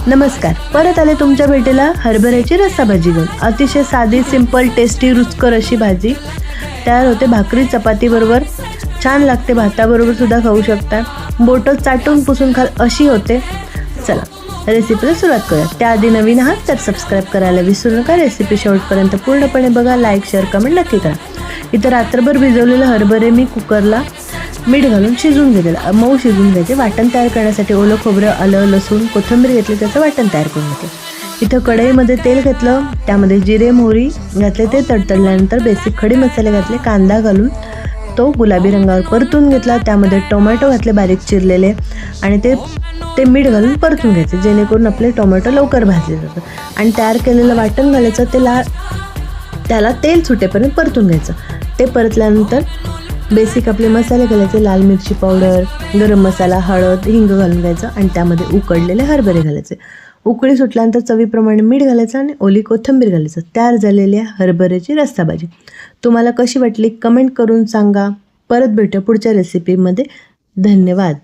नमस्कार, परत आले तुमच्या भेटीला हरभऱ्याची रस्सा भाजी घेऊन. अतिशय साधी, सिंपल, टेस्टी, रुचकर अशी भाजी तयार होते. भाकरी चपातीबरोबर छान लागते, भाताबरोबर सुद्धा खाऊ शकता. बोटं चाटून पुसून खाल अशी होते. चला रेसिपीला सुरुवात करूया. त्याआधी नवीन आहात तर सबस्क्राईब करायला विसरू नका. रेसिपी शेवटपर्यंत पूर्णपणे बघा. लाईक, शेअर, कमेंट नक्की करा. इथं रात्रभर भिजवलेलं हरभरे मी कुकरला मीठ घालून शिजवून घेतलेलं, मऊ शिजवून घ्यायचे. वाटण तयार करण्यासाठी ओलं खोबरं, आलं, लसूण, कोथिंबीर घेतली, त्याचं वाटण तयार करून घेतलं. इथं कढईमध्ये तेल घेतलं, त्यामध्ये जिरे, मोहरी घातले. ते तडतडल्यानंतर बेसिक खडे मसाले घातले. कांदा घालून तो गुलाबी रंगावर परतून घेतला. त्यामध्ये टोमॅटो घातले बारीक चिरलेले आणि ते मीठ घालून परतून घ्यायचे, जेणेकरून आपले टोमॅटो लवकर भाजले जातात. आणि तयार केलेलं वाटण घालायचं, त्याला तेल सुटेपर्यंत परतून घ्यायचं. ते परतल्यानंतर बेसिक आपले मसाले घालायचे. लाल मिरची पावडर, गरम मसाला, हळद, हिंग घालून घ्यायचं आणि त्यामध्ये उकडलेले हरभरे घालायचे. उकळी सुटल्यानंतर चवीप्रमाणे मीठ घालायचं आणि ओली कोथिंबीर घालायचं. तयार झालेली हरभऱ्याची रस्सा भाजी तुम्हाला कशी वाटली कमेंट करून सांगा. परत भेटूया पुढच्या रेसिपीमध्ये. धन्यवाद.